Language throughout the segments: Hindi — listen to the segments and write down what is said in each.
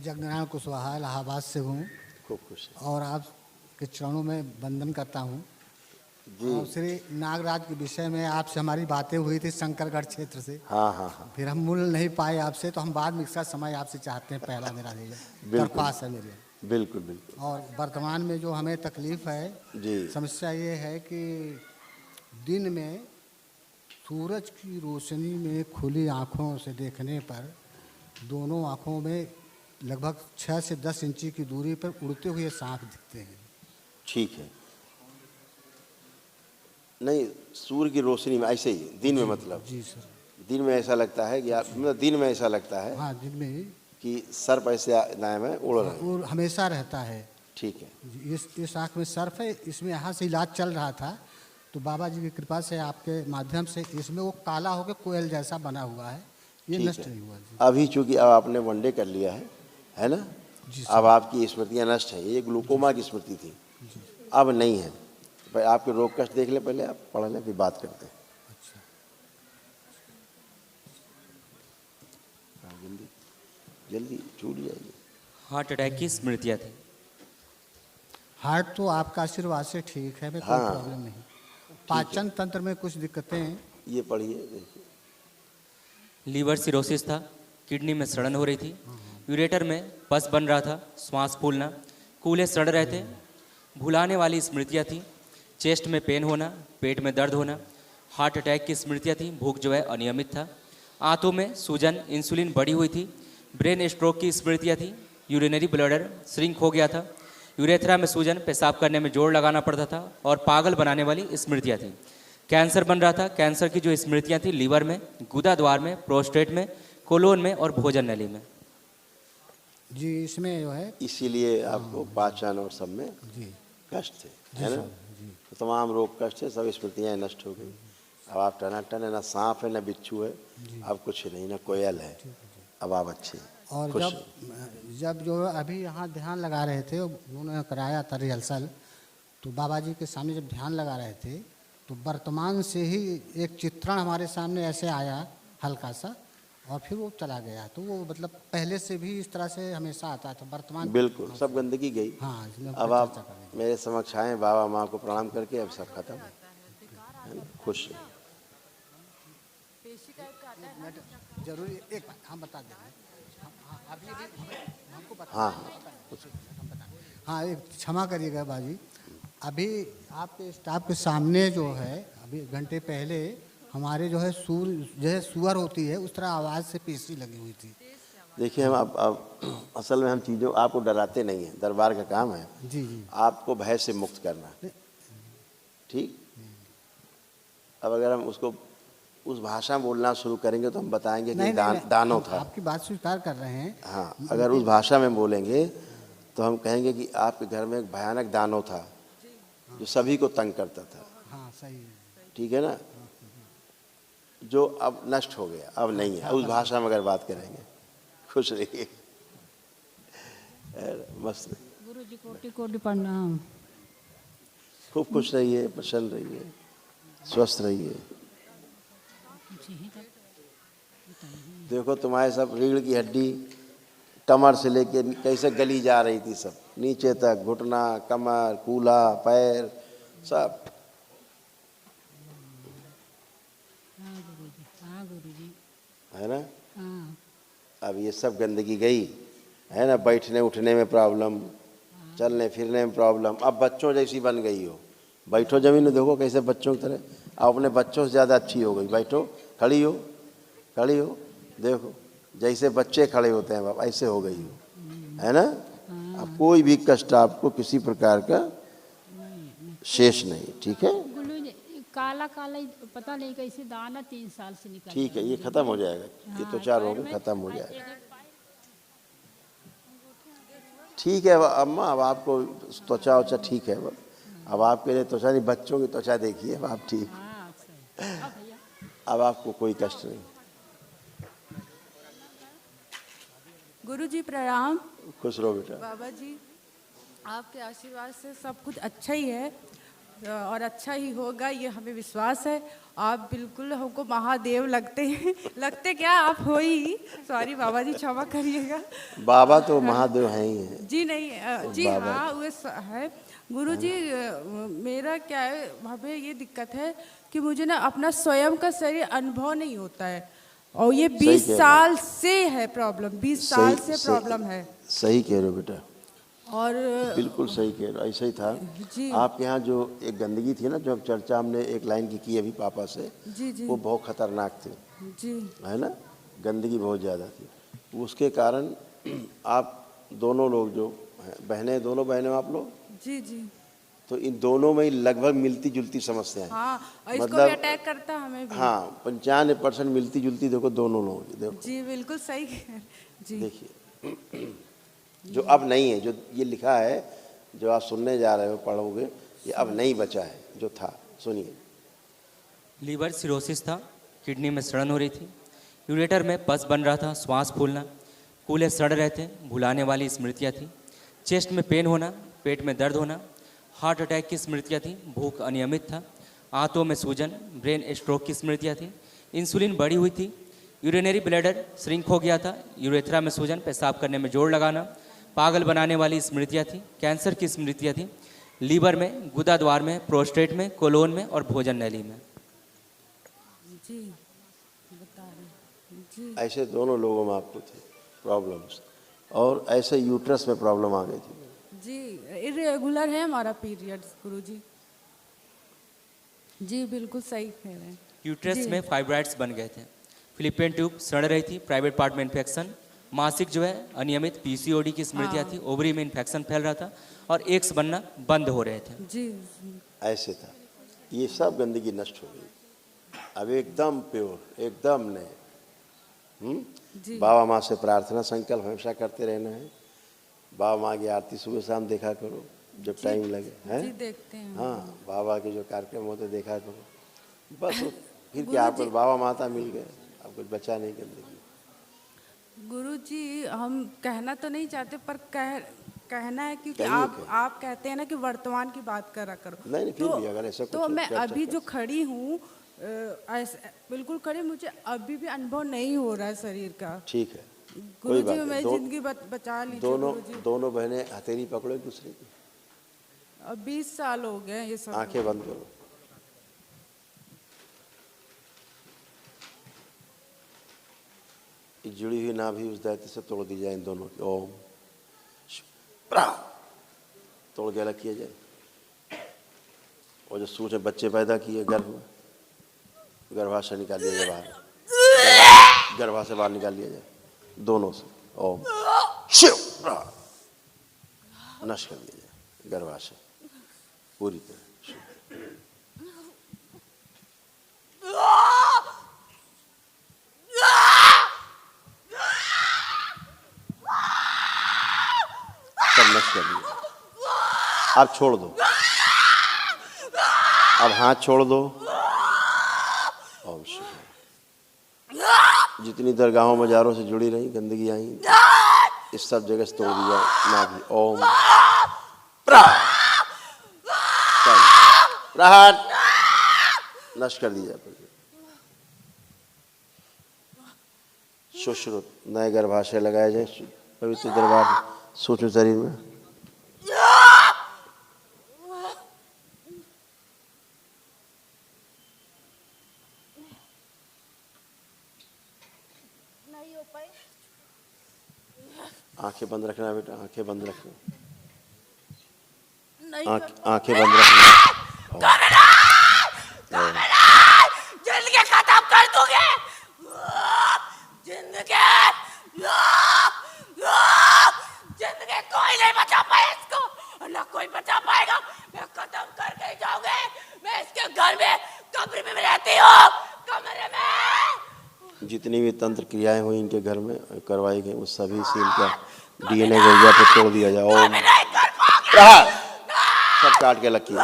जगनारायण कुशवाहा इलाहाबाद से हूँ खूब खुश है और आपके चरणों में वंदन करता हूँ। जी। और श्री नागराज के विषय में आपसे हमारी बातें हुई थी शंकरगढ़ क्षेत्र से। हाँ हाँ हाँ, फिर हम मिल नहीं पाए आपसे, तो हम बाद में इसका समय आपसे चाहते हैं। पहला मेरा बिल्कुल दरख्वास्त है मेरी। बिल्कुल बिल्कुल। और वर्तमान में जो हमें तकलीफ़ है, जी समस्या ये है कि दिन में सूरज की रोशनी में खुली आँखों से देखने पर दोनों आँखों में लगभग 6 से 10 इंची की दूरी पर उड़ते हुए सांप दिखते हैं। ठीक है। नहीं, सूर्य की रोशनी में ऐसे ही दिन में, मतलब जी सर। दिन में ऐसा लगता है कि आप, मतलब दिन में ऐसा लगता है हाँ, दिन में ही। कि सर्प ऐसे दाएं में उड़ हाँ, रहे हैं। और हमेशा रहता है। ठीक है। जी, इस आँख में सर्फ है। इसमें यहाँ से इलाज चल रहा था, तो बाबा जी की कृपा से आपके माध्यम से इसमें वो काला होकर कोयल जैसा बना हुआ है, ये ठीक नष्ट है। नहीं हुआ जी। अभी चूंकि अब आपने वनडे कर लिया है ना? जी अब सर। आपकी स्मृतियाँ नष्ट हैं। ये ग्लूकोमा की स्मृति थी, अब नहीं है। भाई आपके रोग कष्ट देख ले, पहले आप पढ़ लें, फिर बात करते हैं। अच्छा। हाँ, जल्दी जल्दी छूट जाएगी। हार्ट अटैक की स्मृतियाँ थी। हार्ट तो आपका आशीर्वाद से ठीक है, हमें कोई हाँ, प्रॉब्लम नहीं। पाचन तंत्र में कुछ दिक्कतें हैं। ये पढ़िए, देखिए। लीवर सिरोसिस था, किडनी में सड़न हो रही थी, यूरेटर में पस बन रहा था, श्वास फूलना, कूल्हे सड़ रहे थे, भुलाने वाली स्मृतियाँ थी, चेस्ट में पेन होना, पेट में दर्द होना, हार्ट अटैक की स्मृतियाँ थी, भूख जो है अनियमित था, आंतों में सूजन, इंसुलिन बढ़ी हुई थी, ब्रेन स्ट्रोक की स्मृतियाँ थी, यूरिनरी ब्लडर श्रिंक हो गया था, यूरेथ्रा में सूजन, पेशाब करने में जोर लगाना पड़ता था और पागल बनाने वाली स्मृतियाँ थी। कैंसर बन रहा था, कैंसर की जो स्मृतियाँ थी लीवर में, गुदा द्वार में, प्रोस्टेट में, कोलोन में और भोजन नली में। जी, इसमें जो है। इसीलिए आपको पाचन और सब में जी कष्ट थे, जी है ना? सर। जी तो तमाम रोग कष्ट थे, सब स्मृतियाँ नष्ट हो गई। अब आप टनाटन है, ना सांप है, ना बिच्छू है, अब कुछ नहीं, ना कोयल है। अब आप अच्छे हैं, और खुश जब हैं। जब जो अभी यहाँ ध्यान लगा रहे थे, उन्होंने कराया था रिहर्सल, तो बाबा जी के सामने जब ध्यान लगा रहे थे, तो वर्तमान से ही एक चित्रण हमारे सामने ऐसे आया हल्का सा, और फिर वो चला गया। तो वो मतलब पहले से भी इस तरह से हमेशा आता था वर्तमान। बिल्कुल, सब गंदगी गई। हाँ, इसमें अब चर्चा आप करेंगे। मेरे समक्ष आए, बाबा माँ को प्रणाम करके, अब सब खत्म है ना? खुश हैं। जरूरी एक बात हम बता दे रहे हैं। अभी हमको बता। हाँ हाँ, हाँ, एक क्षमा करिएगा बाजी। अभी आपके स्टाफ के सामने जो है, अभी घंटे पहले हमारे जो है सुअर होती है उस तरह आवाज़ से पेशी लगी हुई थी। देखिए, हम अब असल में हम चीज़ों, आपको डराते नहीं हैं, दरबार का काम है जी जी। आपको भय से मुक्त करना। ठीक। अब अगर हम उसको उस भाषा में बोलना शुरू करेंगे तो हम बताएंगे कि नहीं नहीं, नहीं, दानव हम था। आपकी बात स्वीकार कर रहे हैं। हाँ, अगर उस भाषा में बोलेंगे तो हम कहेंगे कि आपके घर में एक भयानक दानव था जो सभी को तंग करता था। हाँ, सही है। ठीक है ना? जो अब नष्ट हो गया, अब नहीं है। उस भाषा में अगर बात करेंगे। खुश रहिए, मस्त रहिए, गुरु जी कोटि कोटि प्रणाम। खूब खुश रहिए, प्रसन्न रहिए, स्वस्थ रहिए। देखो, तुम्हारे सब रीढ़ की हड्डी कमर से लेके कैसे गली जा रही थी, सब नीचे तक, घुटना, कमर, कूल्हा, पैर, सब। हाँ गुरु जी, हाँ गुरु जी। है ना? हाँ अब ये सब गंदगी गई, है ना? बैठने उठने में प्रॉब्लम, चलने फिरने में प्रॉब्लम, अब बच्चों जैसी बन गई हो। बैठो जमीन में, देखो कैसे बच्चों की तरह, अब अपने बच्चों से ज़्यादा अच्छी हो गई। बैठो, खड़ी हो, खड़ी हो, देखो जैसे बच्चे खड़े होते हैं, बाप ऐसे हो गई हो, है ना? अब कोई भी कष्ट आपको किसी प्रकार का शेष नहीं। ठीक है? गुरु जी, काला काला ही पता नहीं कैसे दाना 3 साल से निकल ठीक है, रहा ये खत्म हो जाएगा, ये तो 4 रोग खत्म हो जाएगा। ठीक है अम्मा, अब आपको त्वचा वचा ठीक है। अब आपके लिए त्वचा नहीं, बच्चों की त्वचा देखिए, अब आप ठीक। हाँ सही। हाँ भैया। अब आपको कोई कष्ट नहीं। गुरु जी प्रणाम। खुश रहो बेटा। बाबा जी, आपके आशीर्वाद से सब कुछ अच्छा ही है। और अच्छा ही होगा, ये हमें विश्वास है। आप बिल्कुल हमको महादेव लगते हैं। लगते क्या, आप हो ही। सॉरी बाबा जी, क्षमा करिएगा। बाबा तो महादेव हैं ही हैं। जी नहीं, जी बाबा हाँ, वो है। गुरु जी, मेरा क्या है, हमें ये दिक्कत है कि मुझे ना अपना स्वयं का शरीर अनुभव नहीं होता है, और ये 20 कह रहे हो। साल से है प्रॉब्लम, 20 साल से प्रॉब्लम है। सही कह रहे हो बेटा, और बिल्कुल सही कह रहे हो, ऐसा ही था। जी आपके यहाँ जो एक गंदगी थी ना, जो अब चर्चा हमने एक लाइन की अभी पापा से, जी जी वो बहुत खतरनाक थी, जी है ना, गंदगी बहुत ज़्यादा थी। उसके कारण आप दोनों लोग जो हैं, बहनें, दोनों बहनें हो आप लोग, जी जी तो इन दोनों में ही लगभग मिलती जुलती समस्याएं हैं। हाँ, और इसको मतलब भी अटैक करता है हमें भी। हाँ, 95% मिलती जुलती देखो दोनों लोगों की। देखो जी बिल्कुल सही जी देखिए, जो अब नहीं है, जो ये लिखा है, जो आप सुनने जा रहे हो, पढ़ोगे, ये अब नहीं बचा है, जो था। सुनिए। लीवर सिरोसिस था, किडनी में सड़न हो रही थी, यूरेटर में पस बन रहा था, श्वास फूलना, कूल्हे सड़ रहे थे, भुलाने वाली स्मृतियाँ थी, चेस्ट में पेन होना, पेट में दर्द होना, हार्ट अटैक की स्मृतियाँ थी, भूख अनियमित था, आंतों में सूजन, ब्रेन स्ट्रोक की स्मृतियाँ थी, इंसुलिन बढ़ी हुई थी, यूरिनरी ब्लैडर श्रिंक हो गया था, यूरेथ्रा में सूजन, पेशाब करने में जोर लगाना, पागल बनाने वाली स्मृतियाँ थी, कैंसर की स्मृतियाँ थी, लीवर में, गुदा द्वार में, प्रोस्टेट में, कोलोन में और भोजन नली में। जी बता रहे जी। ऐसे दोनों लोगों में आपको थे प्रॉब्लम्स, और ऐसे यूट्रस में प्रॉब्लम आ गई थी। जी इरेगुलर है हमारा पीरियड्स गुरुजी। जी बिल्कुल सही कह रहे हैं। यूट्रस जी। में फाइब्राइड्स बन गए थे, फिलिपियन ट्यूब सड़ रही थी, प्राइवेट पार्ट में इन्फेक्शन, मासिक जो है अनियमित, पीसीओडी की स्मृतियाँ थी, ओवरी में इन्फेक्शन फैल रहा था और एग्स बनना बंद हो रहे थे। जी ऐसे था। ये सब गंदगी नष्ट हो गई, अब एकदम प्योर, एकदम नए। जी बाबा माँ से प्रार्थना संकल्प हमेशा करते रहना है। बाबा माँ की आरती सुबह शाम देखा करो जब टाइम लगे, जी हैं। देखते हैं। हाँ, बाबा के जो कार्यक्रम होते देखा करो, बस। फिर गुरु क्या, आपको जी- बाबा माता मिल गए, अब कुछ बचा नहीं गंदगी। गुरु जी, हम कहना तो नहीं चाहते, पर कहना है, क्योंकि कहिए, कहिए। आप कहते हैं ना कि वर्तमान की बात करा करो। नहीं, फिर भी अगर ऐसा तो कुछ मैं चर्चा अभी कर जो खड़ी हूँ, बिल्कुल खड़ी, मुझे अभी भी अनुभव नहीं हो रहा है शरीर का। ठीक है, गुरु कोई जी बात नहीं। मेरी जिंदगी बचा लीजिए दोनों गुरु जी। दोनों बहनें हथेली पकड़ो एक दूसरे की, अब 20 साल हो गए ये सब। आंखें बंद करो। ये जुड़ी हुई नाभि उस दैत्य से तोड़ दी जाए, इन दोनों की। ओम प्रा, तोड़ के अलग किया जाए। और जो सूच में बच्चे पैदा किए गर्भ में, गर्भाशय निकाल लिया जाए बाहर, गर्भा से बाहर निकाल लिया जाए दोनों से। ओम शिव प्रा, नष्ट कर दिया जाए गर्भाशय पूरी तरह। सब नष्ट कर दिया। अब छोड़ दो, अब हाथ छोड़ दो। ओम शिव। जितनी दरगाहों मजारों से जुड़ी रही गंदगी आई, इस सब जगह से तोड़ दिया नाभि। ओम प्रा, प्रहार, नष्ट कर दिया। सुश्रुत, नए गर्भाशय लगाए जाए पवित्र दरबार सूक्ष्म शरीर में। आंखें बंद रखना बेटा, आंखें बंद रखना, आंखें बंद रखना। जिंदगी खत्म कर दोगे, जिंदगी कोई नहीं बचा पाए इसको, और ना कोई बचा पाएगा। मैं खत्म करके ही जाऊंगी। मैं इसके घर में कब्र में रहती हूँ, कमरे में। जितनी भी तंत्र क्रियाएं हुई इनके घर में करवाई गई, उस सभी से इनका डीएनए गैया पर तोड़ दिया जाए। ओम प्रहार, सब काट के लकी,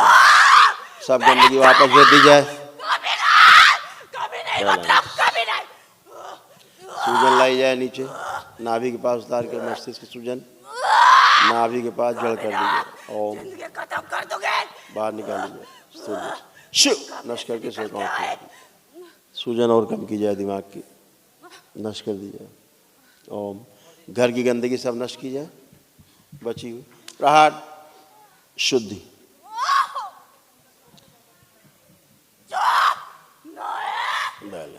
सब गंदगी वापस भेज दी जाए। कभी नहीं, मतलब कभी नहीं। सूजन लाई जाए नीचे, नाभि के पास उतार के मस्तिष्क की सूजन, नाभि के पास जड़ कर दीजिए। ओम जिंदगी खत्म कर दोगे। बाहर निकाल दीजिए। शु नश करके सेकाओं सूजन और कम की जाए दिमाग की, नश कर दी जाए। ओम। घर की गंदगी सब नश की जाए, बची हुई प्रहार शुद्धि।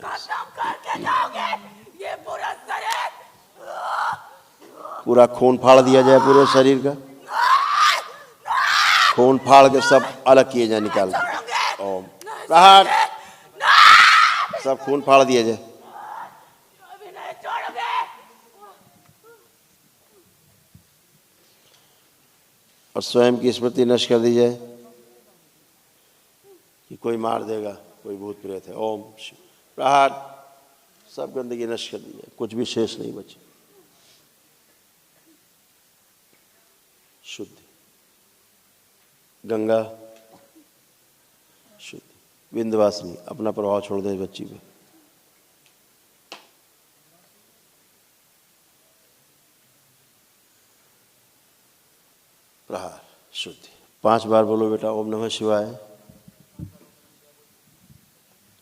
खत्म करके जाओगे ये पूरा शरीर। पूरा खून फाड़ दिया जाए, पूरे शरीर का खून फाड़ के सब अलग किए जाए, निकाल के। ओम प्रहार सब खून फाड़ दिया जाए। अभी नहीं छोड़ोगे। और स्वयं की स्मृति नष्ट कर दी जाए कि कोई मार देगा, कोई भूत प्रेत है। ओम प्रहार सब गंदगी नष्ट कर दी जाए, कुछ भी शेष नहीं बचे। शुद्धि गंगा शुद्धि। विंध्यवासिनी अपना प्रभाव छोड़ दे बच्ची पे। प्रहार शुद्धि। 5 बार बोलो बेटा ओम नमः शिवाय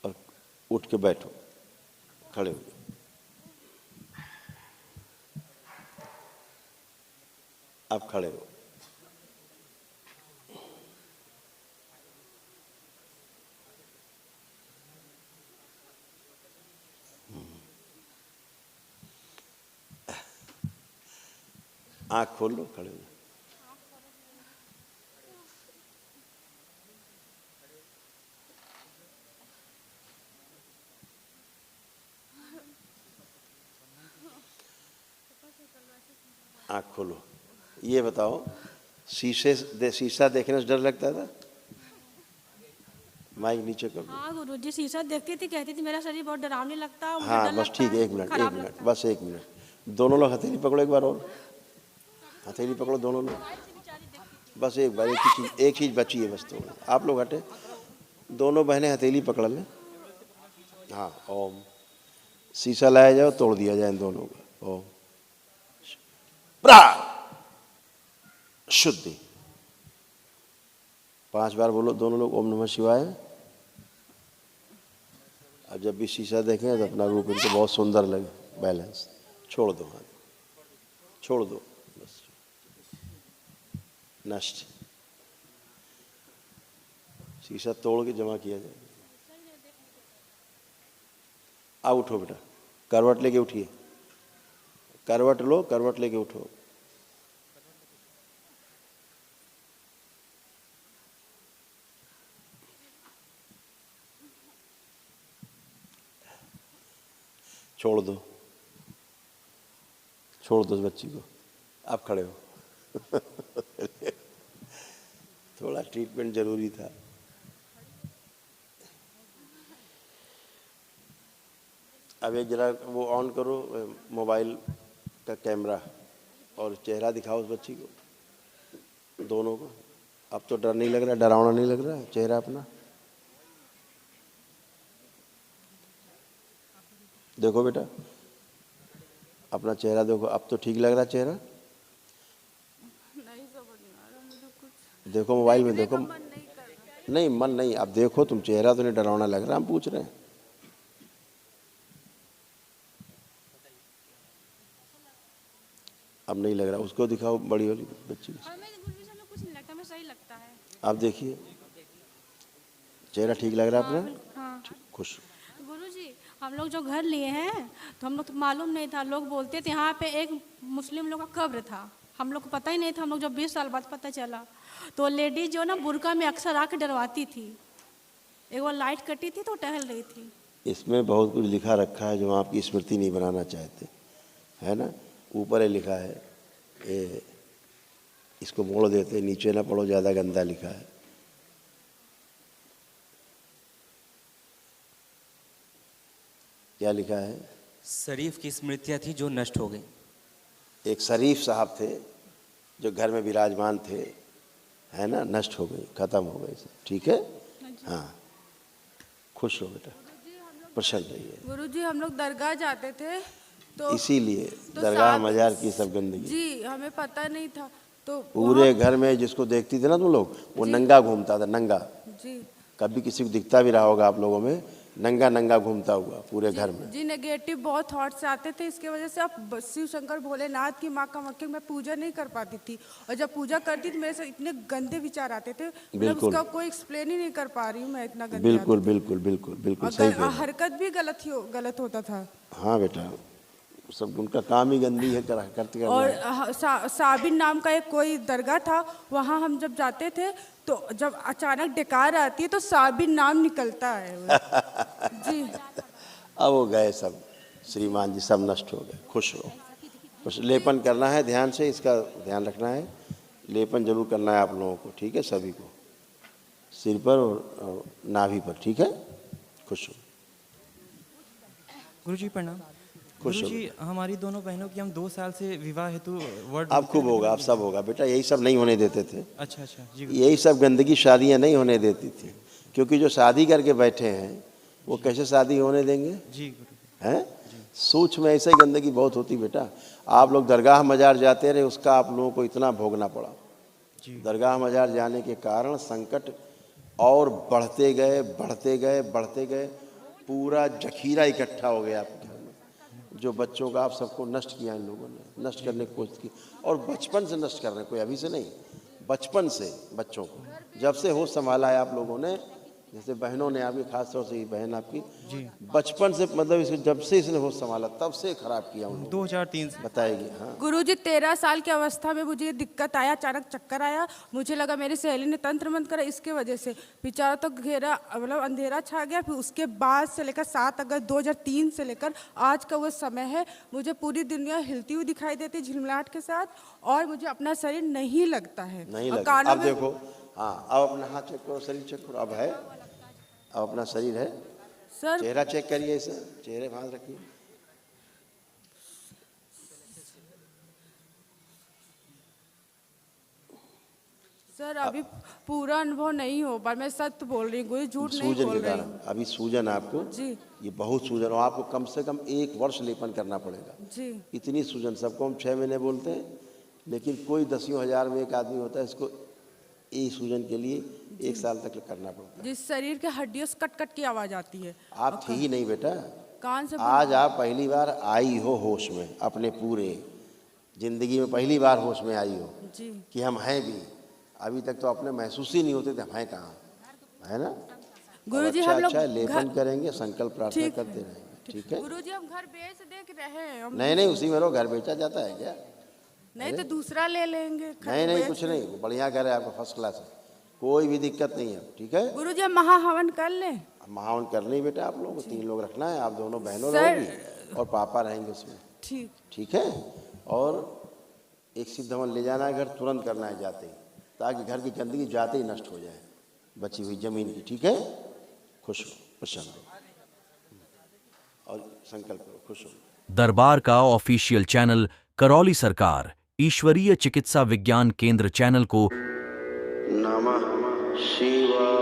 और उठ के बैठो, खड़े हो। आप खड़े हो। आँख खोल लो, खड़े हो। आँख खोलो। ये बताओ शीशा देखने से डर लगता था? माइक नीचे कर दो। हाँ गुरुजी, शीशा देखती थी, कहती थी मेरा शरीर बहुत डरावने लगता है, मुझे हाँ डर बस लगता ठीक है, है, एक मिनट खराब लगता है। बस 1 मिनट। दोनों लोग हथेली पकड़ो एक बार और, हथेली पकड़ो दोनों लोग। बस एक बार, एक चीज बची है बस। तो आप लोग हटे, दोनों बहनें हथेली पकड़ लें। हाँ ओम। शीशा लाया जाए, तोड़ दिया जाए इन दोनों का। ओम प्रहार शुद्धि। 5 बार बोलो दोनों लोग ओम नमः शिवाय। अब जब भी शीशा देखें तो अपना रूप इनको बहुत सुंदर लगे। बैलेंस छोड़ दो, हाथ छोड़ दो, बस नष्ट। शीशा तोड़ के जमा किया जाए। अब उठो बेटा, करवट लेके उठिए, करवट लो, करवट लेके उठो। छोड़ दो, छोड़ दो बच्ची को। आप खड़े हो। थोड़ा ट्रीटमेंट जरूरी था। अब एक जरा वो ऑन करो मोबाइल का कैमरा और चेहरा दिखाओ उस बच्ची को, दोनों को। अब तो डर नहीं लग रहा, डरावना नहीं लग रहा है चेहरा अपना? देखो बेटा अपना चेहरा देखो, अब तो ठीक लग रहा है चेहरा? नहीं समझ में आ रहा मुझे कुछ। देखो मोबाइल में देखो। मन नहीं कर रहा। नहीं मन नहीं, अब देखो तुम, चेहरा तो नहीं डरावना लग रहा, हम पूछ रहे हैं। अब नहीं लग रहा, उसको दिखाओ बड़ी वाली बच्ची को। हमें गुरुजी से हमें कुछ नहीं लगता, हमें सही लगता है। आप देखिए चेहरा ठीक लग रहा है अपना? हाँ खुश। गुरुजी, हम लोग जो घर लिए हैं तो हम लोग तो मालूम नहीं था, लोग बोलते थे यहाँ पे एक मुस्लिम लोग का कब्र था, हम लोग को पता ही नहीं था। हम लोग जब 20 साल बाद पता चला तो लेडीज जो ना बुर्का में अक्सर आके डरवाती थी। एक बार लाइट कटी थी तो टहल रही थी। इसमें बहुत कुछ लिखा रखा है जो आपकी स्मृति नहीं बनाना चाहते, है ना? ऊपर है लिखा है, ये इसको मोड़ देते, नीचे ना पढ़ो, ज़्यादा गंदा लिखा है। क्या लिखा है? शरीफ की स्मृतियाँ थी जो नष्ट हो गई। एक शरीफ साहब थे जो घर में विराजमान थे, है ना, नष्ट हो गई, खत्म हो गई। ठीक है, हाँ खुश हो बेटा, प्रसन्न रहिए। गुरुजी हम लोग दरगाह जाते थे तो इसीलिए तो दरगाह साथ- मजार की सब गंदगी। जी हमें पता नहीं था तो पूरे घर में जिसको देखती थी ना तुम लोग, वो नंगा घूमता था, नंगा। जी कभी किसी को दिखता भी रहा होगा आप लोगों में, नंगा नंगा घूमता हुआ पूरे घर में। जी नेगेटिव बहुत थॉट्स आते थे, इसके वजह से अब शिव शंकर भोलेनाथ की माँ का मक्के में पूजा नहीं कर पाती थी, और जब पूजा करती थी मेरे से इतने गंदे विचार आते थे, मतलब बिल्कुल। उसका कोई एक्सप्लेन ही नहीं कर पा रही हूँ मैं, इतना गंदे बिल्कुल आते थे। बिल्कुल बिल्कुल बिल्कुल और सही कह रहे हैं। हरकत भी गलत होता था। हाँ बेटा, सब उनका काम ही गंदी है, करते और करते। साबिन नाम का एक कोई दरगाह था, वहाँ हम जब जाते थे तो जब अचानक डकार आती है तो साबिन नाम निकलता है। जी अब वो गए सब, श्रीमान जी सब नष्ट हो गए, खुश हो। कुछ लेपन करना है ध्यान से, इसका ध्यान रखना है, लेपन जरूर करना है आप लोगों को, ठीक है, सभी को, सिर पर और नाभि पर, ठीक है, खुश हो। गुरुजी प्रणाम। खुश हो। गुरुजी, हमारी दोनों बहनों की हम 2 साल से विवाह हेतु वर्ड अब खूब होगा, अब सब होगा बेटा, यही सब नहीं होने देते थे, अच्छा जी यही सब गंदगी शादियां नहीं होने देती थी, क्योंकि जो शादी करके बैठे हैं वो कैसे शादी होने देंगे, जी गुरुजी। हैं? सूक्ष्म में ऐसे ही गंदगी बहुत होती बेटा। आप लोग दरगाह मजार जाते रहे, उसका आप लोगों को इतना भोगना पड़ा। दरगाह मजार जाने के कारण संकट और बढ़ते गए बढ़ते गए बढ़ते गए, पूरा जखीरा इकट्ठा हो गया आपके घर में। जो बच्चों का आप सबको नष्ट किया इन लोगों ने, नष्ट करने की कोशिश की, और बचपन से नष्ट कर रहे हैं, कोई अभी से नहीं, बचपन से बच्चों को, जब से होश संभाला है आप लोगों ने, जैसे बहनों ने आपकी, खास तौर से ये बहन आपकी, बचपन से, मतलब इसको जब से इसने होश संभाला तब से खराब किया उन्होंने, 2003 से बताएगी। हाँ गुरुजी 13 साल की अवस्था में मुझे ये दिक्कत आया, अचानक चक्कर आया, मुझे लगा मेरी सहेली ने तंत्र मंत्र करा, इसके वजह से बेचारा तो घेरा, मतलब अंधेरा छा गया। फिर उसके बाद से लेकर 7 अगस्त 2003 से लेकर आज का वो समय है, मुझे पूरी दुनिया हिलती हुई दिखाई देती झिलमिलाहट के साथ, और मुझे अपना शरीर नहीं लगता है। नहीं और लगा। कानों अब में देखो, हाँ अब अपना हाथ चेक करो, शरीर चेक करो, अब है, अब अपना शरीर है, सर चेहरा चेक करिए, इसे चेहरे भाग रखिए। सर अभी पूरा अनुभव नहीं हो पर मैं सत्य बोल रही हूँ, कोई झूठ नहीं सूजन बोल के रही कारण हूँ। अभी सूजन आपको, जी ये बहुत सूजन, और आपको कम से कम 1 वर्ष लेपन करना पड़ेगा। जी इतनी सूजन, सबको हम 6 महीने बोलते हैं, लेकिन कोई 10 हजार में एक आदमी होता है, इसको ये सूजन के लिए 1 साल तक करना पड़ता है। जिस शरीर के हड्डियों से कट कट की आवाज आती है। आप थी ही नहीं बेटा, कान से आज आप पहली बार आई हो होश में, अपने पूरे जिंदगी में पहली बार होश में आई हो जी कि हम हैं भी। अभी तक तो अपने महसूस ही नहीं होते थे हम हैं कहाँ, है ना। गुरुजी अच्छा हम लोग अच्छा लेपन घर- करेंगे, संकल्प प्रार्थना ठीक करते रहेंगे, ठीक है। गुरुजी हम घर बेच देख रहे हैं नहीं नहीं, उसी में रहो, घर बेचा जाता है क्या? नहीं तो दूसरा ले लेंगे। नहीं नहीं, कुछ नहीं, बढ़िया घर है आपका, फर्स्ट क्लास है, कोई भी दिक्कत नहीं है, ठीक है। गुरुजी हम महाहवन कर लें। महावन करना ही बेटा, आप लोगों को 3 लोग रखना है, आप दोनों बहनों सर- रहोगी और पापा रहेंगे उसमें, ठीक ठीक है। और एक सिद्ध हवन ले जाना है घर, तुरंत करना है जाते ही, ताकि घर की गंदगी जाते ही नष्ट हो जाए, बची हुई जमीन की, ठीक है। खुश हो, प्रसन्न हो और संकल्प करो, खुश हो। दरबार का ऑफिशियल चैनल करौली सरकार ईश्वरीय चिकित्सा विज्ञान केंद्र चैनल को नमः शिवाय।